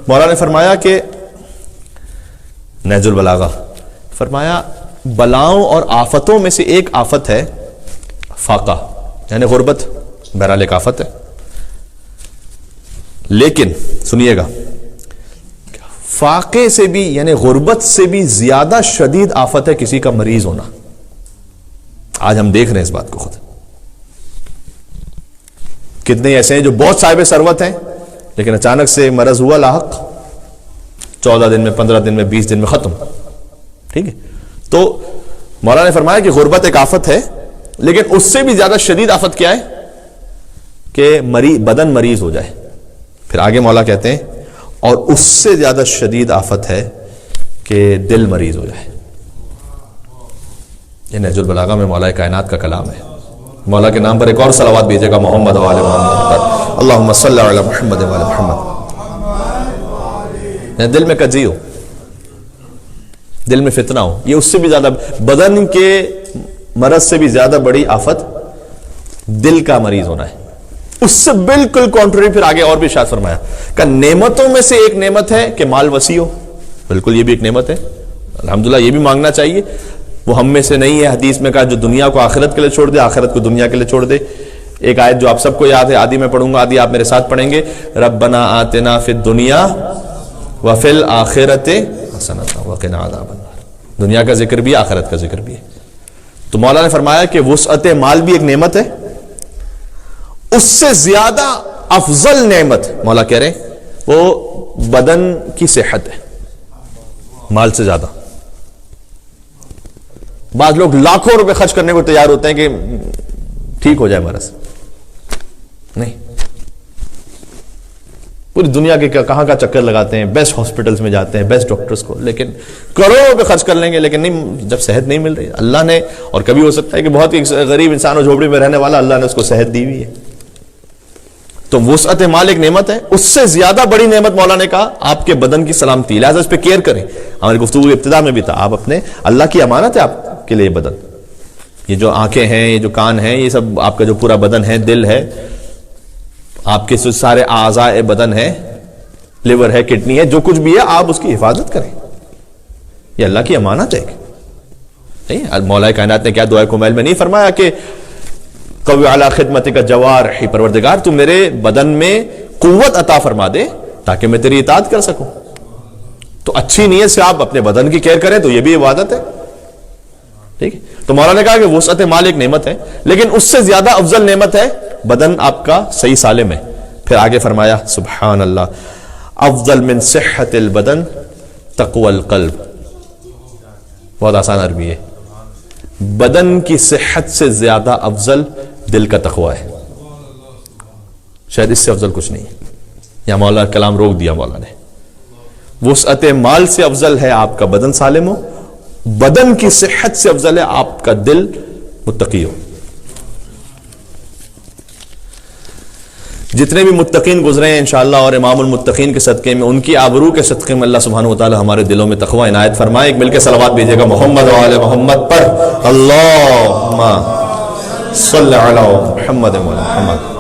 مولانا نے فرمایا کہ نہج البلاغہ فرمایا بلاؤں اور آفتوں میں سے ایک آفت ہے فاقہ، یعنی غربت، بہرحال ایک آفت ہے، لیکن سنیے گا فاقے سے بھی یعنی غربت سے بھی زیادہ شدید آفت ہے کسی کا مریض ہونا۔ آج ہم دیکھ رہے ہیں اس بات کو خود، کتنے ایسے ہیں جو بہت صاحب ثروت ہیں لیکن اچانک سے مرض ہوا لاحق، 14 دن میں، 15 دن میں، 20 دن میں ختم۔ ٹھیک ہے، تو مولانا نے فرمایا کہ غربت ایک آفت ہے، لیکن اس سے بھی زیادہ شدید آفت کیا ہے کہ بدن مریض ہو جائے۔ پھر آگے مولا کہتے ہیں اور اس سے زیادہ شدید آفت ہے کہ دل مریض ہو جائے۔ یہ نہج البلاغہ میں مولا کائنات کا کلام ہے۔ مولا کے نام پر ایک اور صلوات بھیجے گا محمد و آل محمد، اللہم صلی علی محمد و آل محمد۔ دل میں کجی ہو، دل میں فتنہ ہو، یہ اس سے بھی زیادہ، بدن کے مرض سے بھی زیادہ بڑی آفت دل کا مریض ہونا ہے۔ اس سے بالکل کانٹری پھر آگے اور بھی ارشاد فرمایا کہ نعمتوں میں سے ایک نعمت ہے کہ مال وسیع ہو، بالکل یہ بھی ایک نعمت ہے، الحمدللہ یہ بھی مانگنا چاہیے۔ وہ ہم میں سے نہیں ہے، حدیث میں کہا جو دنیا کو آخرت کے لیے چھوڑ دے، آخرت کو دنیا کے لیے چھوڑ دے۔ ایک آیت جو آپ سب کو یاد ہے، آدھی میں پڑھوں گا، آدھی آپ میرے ساتھ پڑھیں گے، ربنا آتنا فی الدنیا وفی الآخرۃ حسنۃ وقنا عذاب النار۔ دنیا کا ذکر بھی ہے، آخرت کا ذکر بھی ہے۔ تو مولا نے فرمایا کہ وسعت مال بھی ایک نعمت ہے، اس سے زیادہ افضل نعمت مولا کہہ رہے ہیں وہ بدن کی صحت ہے، مال سے زیادہ۔ بعض لوگ لاکھوں روپے خرچ کرنے کو تیار ہوتے ہیں کہ ٹھیک ہو جائے مرض، نہیں، پوری دنیا کے کہاں کا چکر لگاتے ہیں، بیسٹ ہاسپٹلز میں جاتے ہیں، بیسٹ ڈاکٹرز کو، لیکن کروڑوں روپے خرچ کر لیں گے، لیکن نہیں، جب صحت نہیں مل رہی اللہ نے، اور کبھی ہو سکتا ہے کہ بہت ہی غریب انسان اور جھوپڑی میں رہنے والا، اللہ نے اس کو صحت دی ہوئی ہے۔ تو وسعت مال ایک نعمت ہے، اس سے زیادہ بڑی نعمت مولا نے کہا آپ کے بدن کی سلامتی، لہٰذا اس پہ کیئر کریں۔ ہماری گفتگو ابتدا میں بھی تھا، آپ اپنے اللہ کی امانت ہے آپ کے لیے بدن، یہ جو آنکھیں ہیں، یہ جو کان ہیں، یہ سب آپ کا جو پورا بدن ہے، دل ہے، آپ کے سارے اعضاء بدن ہے، لیور ہے، کڈنی ہے، جو کچھ بھی ہے آپ اس کی حفاظت کریں، یہ اللہ کی امانت ہے۔ مولا کائنات نے کیا دعائے کمیل میں نہیں فرمایا کہ قوی علی خدمتک جوارحی، پروردگار تو میرے بدن میں قوت عطا فرما دے تاکہ میں تیری اطاعت کر سکوں۔ تو اچھی نیت سے آپ اپنے بدن کی کیئر کریں تو یہ بھی عبادت ہے۔ ٹھیک ہے، تو مولا نے کہا کہ وسعت مال ایک نعمت ہے، لیکن اس سے زیادہ افضل نعمت ہے بدن آپ کا صحیح سالم ہے۔ پھر آگے فرمایا سبحان اللہ، افضل من صحت البدن تقوی القلب، بہت آسان عربی ہے، بدن کی صحت سے زیادہ افضل دل کا تقوی ہے، شاید اس سے افضل کچھ نہیں ہے۔ یا مولا کلام روک دیا مولا نے، وسعت مال سے افضل ہے آپ کا بدن سالم ہو، بدن کی صحت سے افضل ہے آپ کا دل متقی ہو۔ جتنے بھی متقین گزرے ہیں انشاءاللہ اور امام المتقین کے صدقے میں، ان کی آبرو کے صدقے میں اللہ سبحانہ وتعالی ہمارے دلوں میں تقوی عنایت فرمائے۔ ایک مل کے صلوات بھیجے گا محمد و آل محمد پر، اللہم صلی علی محمد و محمد۔